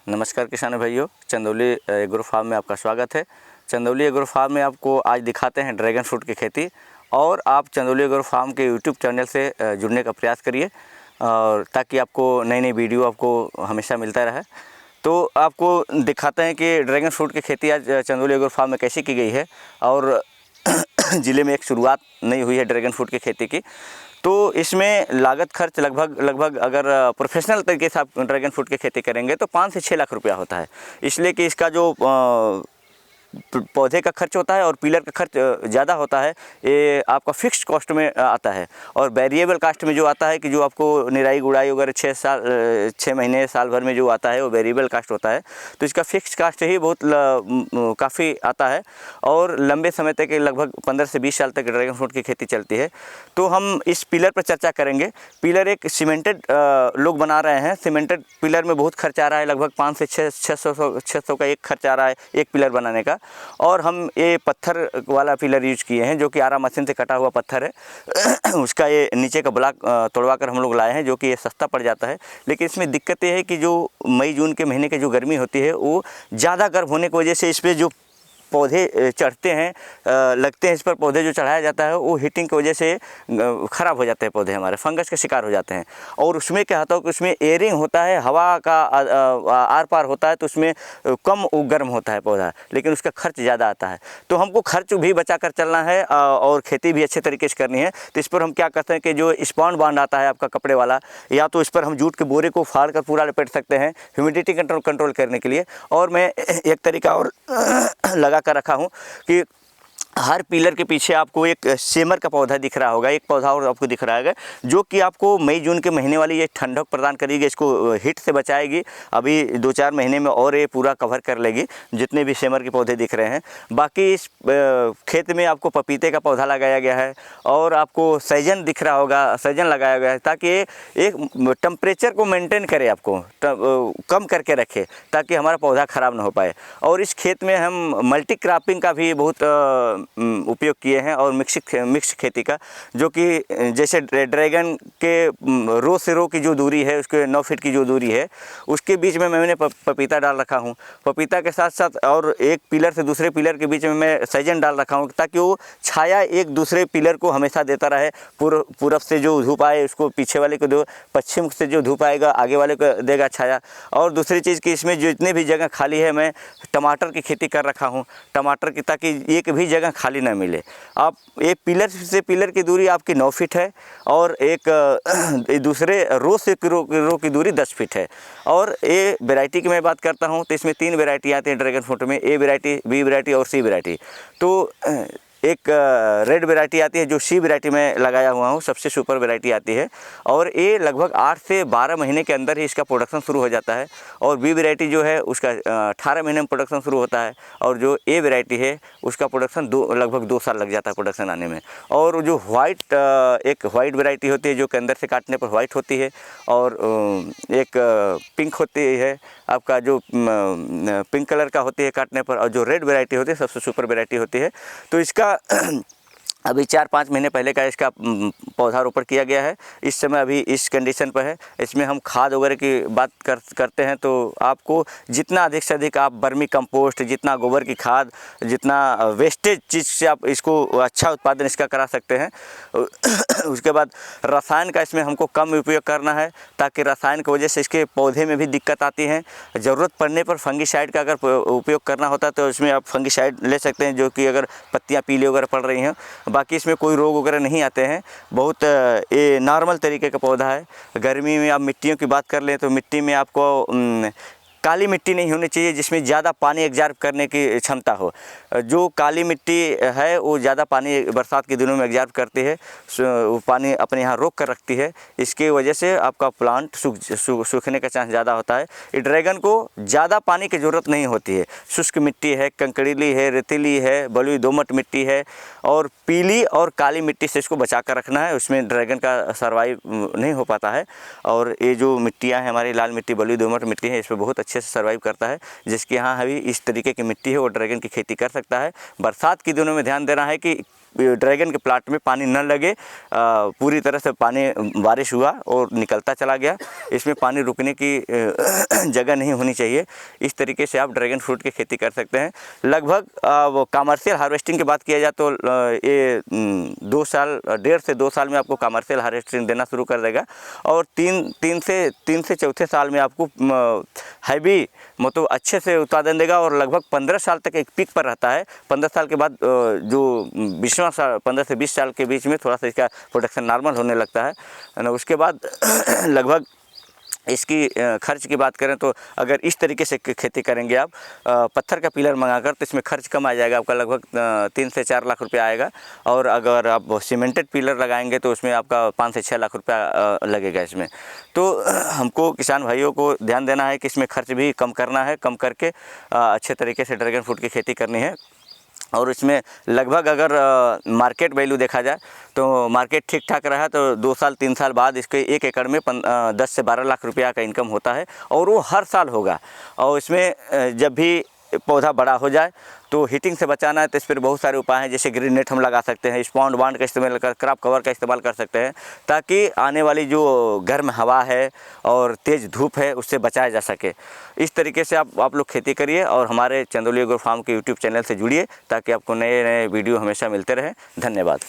नमस्कार किसान भाइयों, चंदौली एग्रो फार्म में आपका स्वागत है। चंदौली एग्रो फार्म में आपको आज दिखाते हैं ड्रैगन फ्रूट की खेती। और आप चंदौली एग्रो फार्म के यूट्यूब चैनल से जुड़ने का प्रयास करिए और ताकि आपको नई नई वीडियो आपको हमेशा मिलता रहे। तो आपको दिखाते हैं कि ड्रैगन फ्रूट की खेती आज चंदौली एग्रो फार्म में कैसे की गई है और ज़िले में एक शुरुआत नई हुई है ड्रैगन फ्रूट की खेती की। तो इसमें लागत खर्च लगभग अगर प्रोफेशनल तरीके से आप ड्रैगन फ्रूट की खेती करेंगे तो 5 से 6 लाख रुपया होता है। इसलिए कि इसका जो पौधे का खर्च होता है और पिलर का खर्च ज़्यादा होता है, ये आपका फिक्स्ड कॉस्ट में आता है। और वेरिएबल कास्ट में जो आता है कि जो आपको निराई गुड़ाई वगैरह 6 महीने साल भर में जो आता है वो वेरिएबल कास्ट होता है। तो इसका फिक्स्ड कास्ट ही बहुत काफ़ी आता है और लंबे समय तक लगभग 15 से 20 साल तक ड्रैगन फ्रूट की खेती चलती है। तो हम इस पिलर पर चर्चा करेंगे। पिलर एक सीमेंटेड लोग बना रहे हैं। सीमेंटेड पिलर में बहुत खर्च आ रहा है, लगभग 5 से 600 का एक खर्च आ रहा है एक पिलर बनाने का। और हम ये पत्थर वाला पिलर यूज किए हैं जो कि आरा मशीन से कटा हुआ पत्थर है। उसका ये नीचे का ब्लॉक तोड़वा कर हम लोग लाए हैं, जो कि ये सस्ता पड़ जाता है। लेकिन इसमें दिक्कत ये है कि जो मई जून के महीने की जो गर्मी होती है वो ज़्यादा गर्म होने की वजह से इस पर जो पौधे चढ़ते हैं लगते हैं, इस पर पौधे जो चढ़ाया जाता है वो हीटिंग की वजह से ख़राब हो जाते हैं पौधे, हमारे फंगस के शिकार हो जाते हैं। और उसमें क्या होता है कि उसमें एयरिंग होता है, हवा का आर पार होता है, तो उसमें कम गर्म होता है पौधा, लेकिन उसका खर्च ज़्यादा आता है। तो हमको खर्च भी बचा कर चलना है और खेती भी अच्छे तरीके से करनी है। तो इस पर हम क्या करते हैं कि जो स्पॉन्ज बांड आता है आपका कपड़े वाला, या तो इस पर हम जूट के बोरे को फाड़ कर पूरा लपेट सकते हैं ह्यूमिडिटी कंट्रोल करने के लिए। और मैं एक तरीका और लगा कर रखा हूँ कि हर पिलर के पीछे आपको एक सेमर का पौधा दिख रहा होगा, एक पौधा और आपको दिख रहा है, जो कि आपको मई जून के महीने वाली ये ठंडक प्रदान करेगी, इसको हीट से बचाएगी। अभी 2-4 महीने में और ये पूरा कवर कर लेगी जितने भी सेमर के पौधे दिख रहे हैं। बाकी इस खेत में आपको पपीते का पौधा लगाया गया है और आपको सैजन दिख रहा होगा, सैजन लगाया गया है ताकि एक टेम्परेचर को मेंटेन करे, आपको कम करके रखे ताकि हमारा पौधा ख़राब ना हो पाए। और इस खेत में हम मल्टी क्रॉपिंग का भी बहुत उपयोग किए हैं और मिक्स खेती का, जो कि जैसे ड्रैगन के रो से रो की जो दूरी है, उसके 9 फीट की जो दूरी है, उसके बीच में मैंने पपीता डाल रखा हूँ। पपीता के साथ साथ और एक पिलर से दूसरे पिलर के बीच में मैं सैजन डाल रखा हूँ ताकि वो छाया एक दूसरे पिलर को हमेशा देता रहे। पूरब से जो धूप आए उसको पीछे वाले को दो, पश्चिम से जो धूप आएगा आगे वाले को देगा छाया। और दूसरी चीज़ कि इसमें जितने भी जगह खाली है मैं टमाटर की खेती कर रखा हूँ, टमाटर की, ताकि एक भी जगह खाली ना मिले। आप एक पिलर से पिलर की दूरी आपकी 9 फीट है और एक दूसरे रो से रो की दूरी 10 फीट है। और ये वैरायटी की मैं बात करता हूँ तो इसमें 3 वैरायटी आती हैं ड्रैगन फ्रूट में, ए वैरायटी, बी वैरायटी और सी वैरायटी। तो एक रेड वैरायटी आती है जो सी वैरायटी में लगाया हुआ हूँ, सबसे सुपर वैरायटी आती है। और ये लगभग 8 से 12 महीने के अंदर ही इसका प्रोडक्शन शुरू हो जाता है। और बी वैरायटी जो है उसका 18 महीने में प्रोडक्शन शुरू होता है। और जो ए वैरायटी है उसका प्रोडक्शन लगभग 2 साल लग जाता है प्रोडक्शन आने में। और जो एक वाइट वैरायटी होती है जो कि अंदर से काटने पर वाइट होती है, और एक पिंक होती है आपका जो पिंक कलर का होती है काटने पर, और जो रेड वैरायटी होती है सबसे सुपर वैरायटी होती है। तो इसका अभी 4-5 महीने पहले का इसका पौधा रोपण किया गया है। इस समय अभी इस कंडीशन पर है। इसमें हम खाद वगैरह की बात करते हैं तो आपको जितना अधिक से अधिक आप वर्मी कंपोस्ट, जितना गोबर की खाद, जितना वेस्टेज चीज़ से आप इसको अच्छा उत्पादन इसका करा सकते हैं। उसके बाद रसायन का इसमें हमको कम उपयोग करना है ताकि रसायन की वजह से इसके पौधे में भी दिक्कत आती है। ज़रूरत पड़ने पर फंगीसाइड का अगर उपयोग करना होता है तो इसमें आप फंगीसाइड ले सकते हैं, जो कि अगर पत्तियाँ पीली वगैरह पड़ रही हैं। बाकी इसमें कोई रोग वगैरह नहीं आते हैं। बहुत ये नॉर्मल तरीके का पौधा है। गर्मी में आप मिट्टियों की बात कर लें तो मिट्टी में आपको काली मिट्टी नहीं होनी चाहिए जिसमें ज़्यादा पानी एग्जॉर्ब करने की क्षमता हो। जो काली मिट्टी है वो ज़्यादा पानी बरसात के दिनों में एग्जॉर्ब करती है, वो पानी अपने यहाँ रोक कर रखती है। इसकी वजह से आपका प्लांट सूखने का चांस ज़्यादा होता है। ये ड्रैगन को ज़्यादा पानी की ज़रूरत नहीं होती है। शुष्क मिट्टी है, कंकड़ीली है, रेतीली है, बलुई दोमट मिट्टी है, और पीली और काली मिट्टी से इसको बचा कर रखना है। उसमें ड्रैगन का सर्वाइव नहीं हो पाता है। और ये जो मिट्टियाँ हैं हमारी, लाल मिट्टी, बलुई दोमट मिट्टी है, इस पर बहुत अच्छे से सर्वाइव करता है। जिसके यहाँ अभी इस तरीके की मिट्टी है वो ड्रैगन की खेती कर सकता है। बरसात के दिनों में ध्यान देना है कि ड्रैगन के प्लाट में पानी न लगे, पूरी तरह से पानी बारिश हुआ और निकलता चला गया, इसमें पानी रुकने की जगह नहीं होनी चाहिए। इस तरीके से आप ड्रैगन फ्रूट की खेती कर सकते हैं। लगभग वो कमर्शियल हार्वेस्टिंग की बात किया जाए तो ये 1.5 से 2 साल में आपको कमर्शियल हार्वेस्टिंग देना शुरू कर देगा और तीन से चौथे साल में आपको हैवी मतलब अच्छे से उत्पादन देगा और लगभग 15 साल तक एक पीक पर रहता है। 15 साल के बाद जो 20वां साल 15 से 20 साल के बीच में थोड़ा सा इसका प्रोडक्शन नॉर्मल होने लगता है ना। उसके बाद लगभग इसकी खर्च की बात करें तो अगर इस तरीके से खेती करेंगे आप पत्थर का पिलर मंगाकर तो इसमें खर्च कम आ जाएगा आपका, लगभग 3 से 4 लाख रुपया आएगा। और अगर आप सीमेंटेड पिलर लगाएंगे तो उसमें आपका 5 से 6 लाख रुपया लगेगा इसमें। तो हमको किसान भाइयों को ध्यान देना है कि इसमें खर्च भी कम करना है, कम करके अच्छे तरीके से ड्रैगन फ्रूट की खेती करनी है। और इसमें लगभग अगर मार्केट वैल्यू देखा जाए तो मार्केट ठीक ठाक रहा तो 2 साल 3 साल बाद इसके 1 एकड़ में 10 से 12 लाख रुपया का इनकम होता है और वो हर साल होगा। और इसमें जब भी पौधा बड़ा हो जाए तो हीटिंग से बचाना है तो इस पर बहुत सारे उपाय हैं, जैसे ग्रीन नेट हम लगा सकते हैं, स्पॉन्ड बांड का इस्तेमाल कर, क्रॉप कवर का इस्तेमाल कर सकते हैं, ताकि आने वाली जो गर्म हवा है और तेज़ धूप है उससे बचाया जा सके। इस तरीके से आप लोग खेती करिए और हमारे चंदौली एग्रो फार्म के यूट्यूब चैनल से जुड़िए ताकि आपको नए नए वीडियो हमेशा मिलते रहें। धन्यवाद।